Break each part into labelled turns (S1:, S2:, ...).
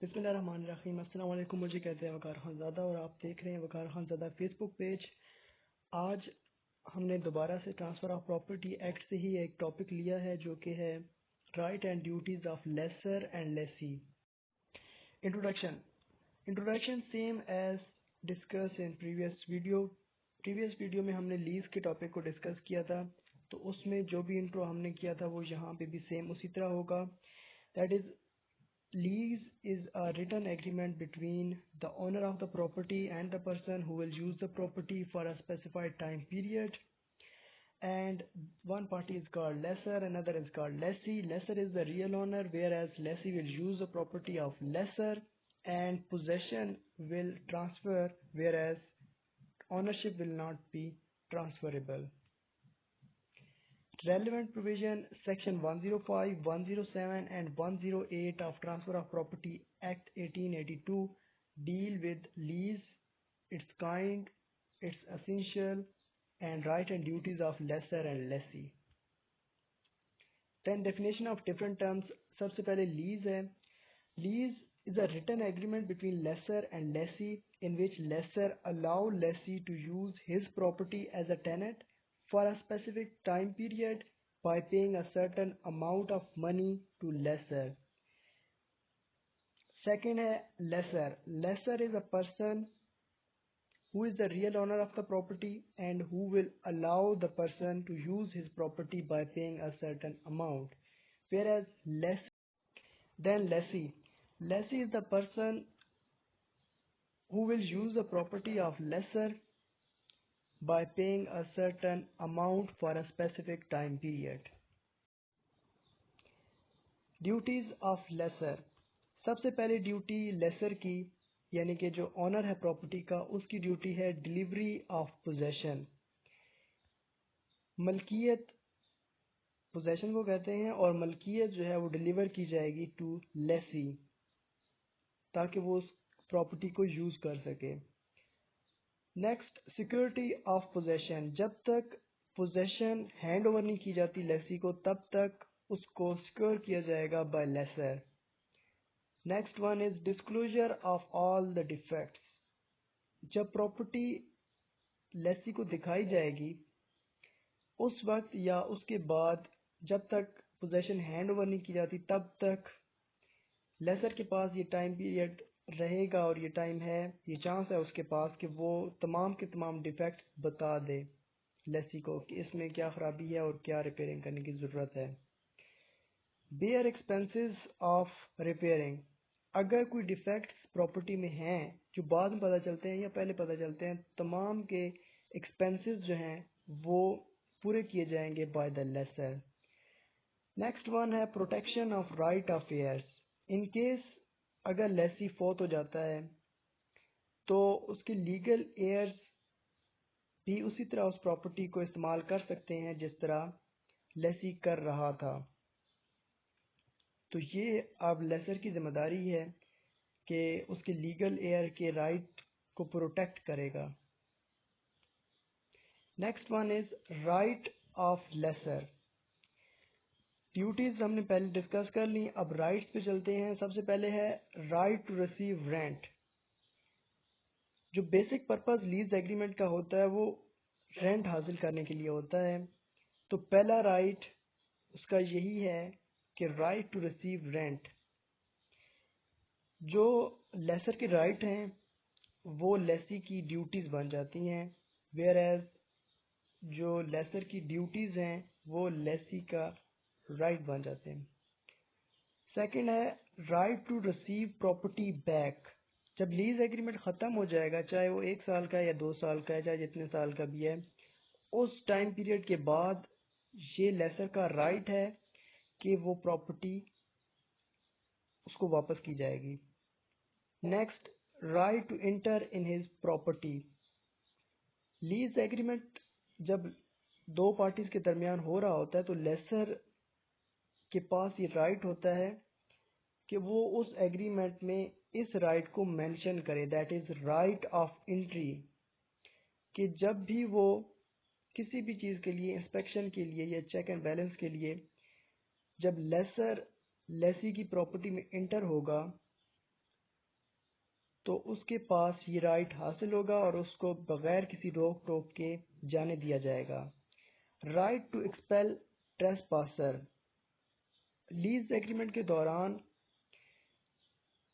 S1: बिस्मिल्लाहिर्रहमानिर्रहीम। अस्सलाम वालेकुम। मुझे कहते हैं वकार खानज़ादा और आप देख रहे हैं वकार खानज़ादा फेसबुक पेज। आज हमने दोबारा से ट्रांसफ़र ऑफ प्रॉपर्टी एक्ट से ही एक टॉपिक लिया है जो कि है right and duties of lessor and lessee. Introduction introduction same as discuss in previous video में हमने लीज़ के टॉपिक को डिस्कस किया था, तो उसमें जो भी इंट्रो हमने किया था वो यहाँ पे भी सेम उसी तरह होगा। That is, lease is a written agreement between the owner of the property and the person who will use the property for a specified time period. And one party is called lessor, another is called lessee. Lessor is the real owner, whereas lessee will use the property of lessor, and possession will transfer, whereas ownership will not be transferable. Relevant provision section 105, 107 and 108 of Transfer of Property Act 1882 deal with lease, its kind, its essential and right and duties of lessor and lessee. Then definition of different terms. सबसे पहले lease है. Lease is a written agreement between lessor and lessee in which lessor allow lessee to use his property as a tenant for a specific time period by paying a certain amount of money to lessor. Second है lessor. Lessor is a person who is the real owner of the property and who will allow the person to use his property by paying a certain amount. Whereas lessee. Lessee is the person who will use the property of lessor by paying a certain amount for a specific time period. Duties of lessor. सबसे पहले duty laser की यानी कि जो honour है property का, उसकी duty है delivery of possession. Malkiyat possession को कहते हैं और मलकियत जो है वो डिलीवर की जाएगी टू लेसी ताकि वो उस प्रॉपर्टी को यूज़ कर सके. Next, security of possession. जब तक पोजेशन हैंड ओवर नहीं की जाती लेसी को, तब तक उसको सिक्योर किया जाएगा by lessor. Next one is disclosure of all the defects. जब प्रॉपर्टी लेसी को दिखाई जाएगी उस वक्त या उसके बाद, जब तक पोजेशन हैंड ओवर नहीं की जाती, तब तक लेसर के पास ये टाइम पीरियड रहेगा और ये टाइम है, ये चांस है उसके पास कि वो तमाम के तमाम डिफेक्ट्स बता दे लेसी को कि इसमें क्या खराबी है और क्या रिपेयरिंग करने की ज़रूरत है. Bear expenses of repairing. अगर कोई डिफेक्ट्स प्रॉपर्टी में हैं जो बाद में पता चलते हैं या पहले पता चलते हैं, तमाम के एक्सपेंसेस जो हैं वो पूरे किए जाएंगे by the lessor. Next one है protection of right of heirs. In case अगर लेसी फौत हो जाता है तो उसके लीगल हेयर्स भी उसी तरह उस प्रॉपर्टी को इस्तेमाल कर सकते हैं जिस तरह लेसी कर रहा था. तो ये अब लेसर की जिम्मेदारी है कि उसके लीगल हेयर के राइट को प्रोटेक्ट करेगा. Next one is right of lessor. Duties हमने पहले डिस्कस कर ली, अब राइट्स पे चलते हैं. सबसे पहले है राइट टू रिसीव रेंट. जो बेसिक पर्पस लीज एग्रीमेंट का होता है वो रेंट हासिल करने के लिए होता है. तो पहला राइट उसका यही है कि राइट टू रिसीव रेंट. जो लेसर के राइट हैं वो लेसी की ड्यूटीज बन जाती हैं, वेयर एज जो लेसर की ड्यूटीज हैं वो लेसी का राइट बन जाते हैं. सेकंड है right to receive property back. जब लीज एग्रीमेंट ख़त्म हो जाएगा, चाहे वो 1 साल का है या 2 साल का है, चाहे जितने साल का भी है, उस टाइम पीरियड के बाद ये लेसर का राइट है कि वो प्रॉपर्टी उसको वापस की जाएगी. Next, right to enter in his property. Lease agreement जब दो पार्टीज के दरमियान हो रहा होता है तो लेसर के पास ये राइट होता है कि वो उस एग्रीमेंट में इस राइट को मेंशन करे, that is right of entry. कि जब भी वो किसी भी चीज़ के लिए, इंस्पेक्शन के लिए या चेक एंड बैलेंस के लिए, जब लेसर लेसी की प्रॉपर्टी में इंटर होगा तो उसके पास ये राइट हासिल होगा और उसको बगैर किसी रोक टोक के जाने दिया जाएगा। Right to expel trespasser. Lease agreement के दौरान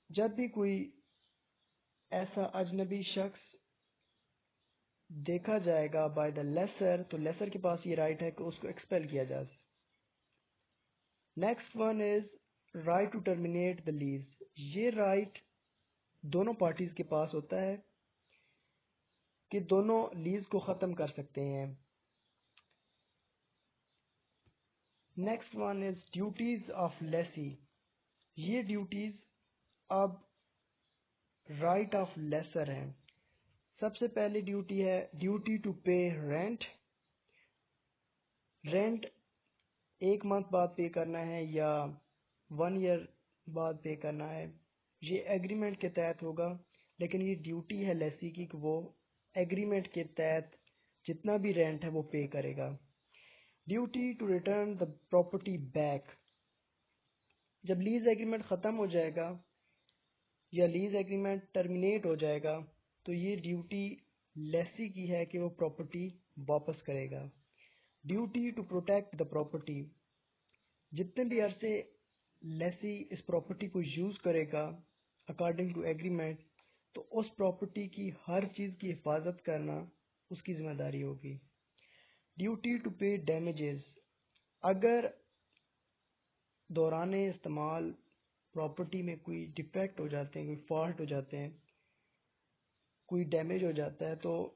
S1: जब भी कोई ऐसा अजनबी शख्स देखा जाएगा बाय द लेसर, तो लेसर के पास ये राइट है कि उसको एक्सपेल किया जाए। Next one is right to terminate the lease. ये राइट दोनों पार्टीज के पास होता है कि दोनों लीज को ख़त्म कर सकते हैं। Next one is duties of Lesi. ये ड्यूटीज अब राइट ऑफ लेसर हैं। सबसे पहली ड्यूटी है ड्यूटी टू पे रेंट। रेंट 1 मंथ बाद पे करना है या 1 ईयर बाद पे करना है, ये एग्रीमेंट के तहत होगा, लेकिन ये ड्यूटी है लेसी की कि वो एग्रीमेंट के तहत जितना भी रेंट है वो पे करेगा। Duty to return the property back. जब लीज एग्रीमेंट ख़त्म हो जाएगा या लीज एग्रीमेंट टर्मिनेट हो जाएगा तो ये ड्यूटी लेसी की है कि वो प्रॉपर्टी वापस करेगा। Duty to protect the property. जितने भी अरसे लेसी इस प्रॉपर्टी को यूज़ करेगा अकॉर्डिंग टू एग्रीमेंट, तो उस प्रॉपर्टी की हर चीज़ की हिफाजत करना उसकी जिम्मेदारी होगी। ड्यूटी टू पे डैमेजेस। अगर दौरान इस्तेमाल प्रॉपर्टी में कोई डिफेक्ट हो जाते हैं, कोई फॉल्ट हो जाते हैं, कोई डैमेज हो जाता है, तो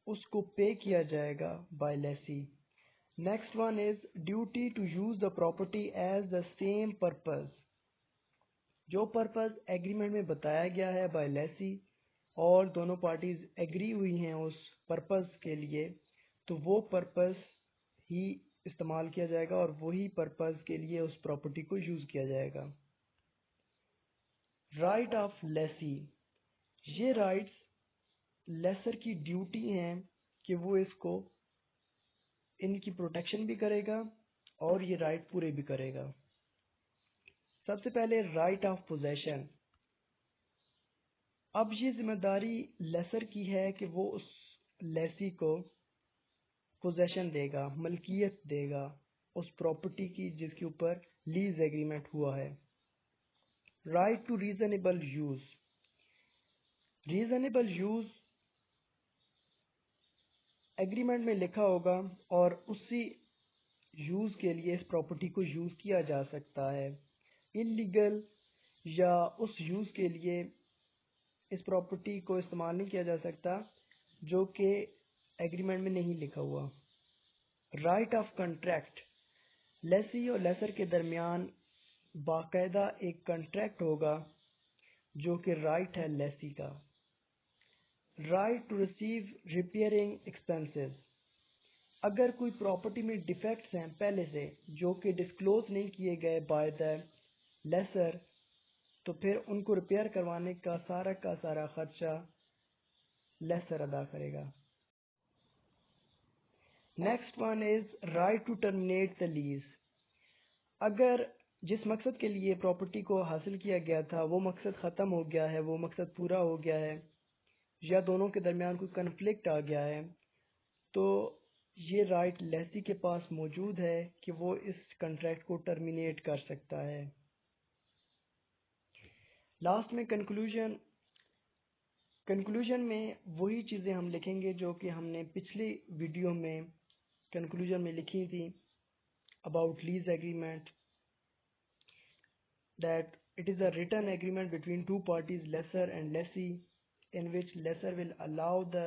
S1: उसको पे किया जाएगा by lessee. Next one is duty to use the property as the same purpose. जो पर्पस एग्रीमेंट में बताया गया है बाय लेसी और दोनों पार्टीज एग्री हुई हैं उस पर्पस के लिए, तो वो पर्पस ही इस्तेमाल किया जाएगा और वही पर्पस के लिए उस प्रॉपर्टी को यूज किया जाएगा। Right of Lesi. ये राइट्स लेसर की ड्यूटी हैं कि वो इसको इनकी प्रोटेक्शन भी करेगा और ये राइट पूरे भी करेगा। सबसे पहले राइट ऑफ पोजेशन। अब ये जिम्मेदारी लेसर की है कि वो उस लेसी को पोजेशन देगा, मलकियत देगा उस प्रॉपर्टी की जिसके ऊपर लीज एग्रीमेंट हुआ है। Right to reasonable use. Reasonable use agreement में लिखा होगा और उसी यूज के लिए इस प्रॉपर्टी को यूज किया जा सकता है। इलीगल या उस यूज के लिए इस प्रॉपर्टी को इस्तेमाल नहीं किया जा सकता जो कि एग्रीमेंट में नहीं लिखा हुआ। Right of contract. लेसी और लेसर के दरमियान बाकायदा एक कंट्रैक्ट होगा जो कि राइट है लेसी का। Right to receive repairing expenses. अगर कोई प्रॉपर्टी में डिफेक्ट्स हैं पहले से जो कि डिस्क्लोज नहीं किए गए बाय द लेसर, तो फिर उनको रिपेयर करवाने का सारा खर्चा लेसर अदा करेगा। Next one is right to terminate the lease. अगर जिस मकसद के लिए प्रॉपर्टी को हासिल किया गया था वो मकसद ख़त्म हो गया है, वो मकसद पूरा हो गया है या दोनों के दरमियान कोई कन्फ्लिक्ट आ गया है, तो ये राइट लेसी के पास मौजूद है कि वो इस कॉन्ट्रैक्ट को टर्मिनेट कर सकता है। लास्ट में कंक्लूजन में वही चीज़ें हम लिखेंगे जो कि हमने पिछली वीडियो में कंक्लूजन में लिखी थी about lease agreement, that it is a written agreement between two parties, lessor and lessee, in which lessor will allow the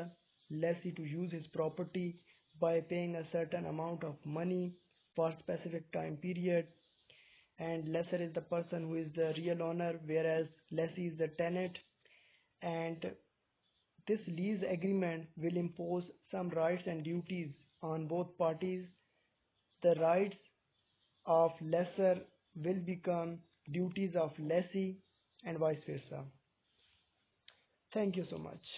S1: lessee to use his property by paying a certain amount of money for a specific time period, and lessor is the person who is the real owner whereas lessee is the tenant, and this lease agreement will impose some rights and duties on both parties. The rights of lessor will become duties of lessee and vice versa. Thank you so much.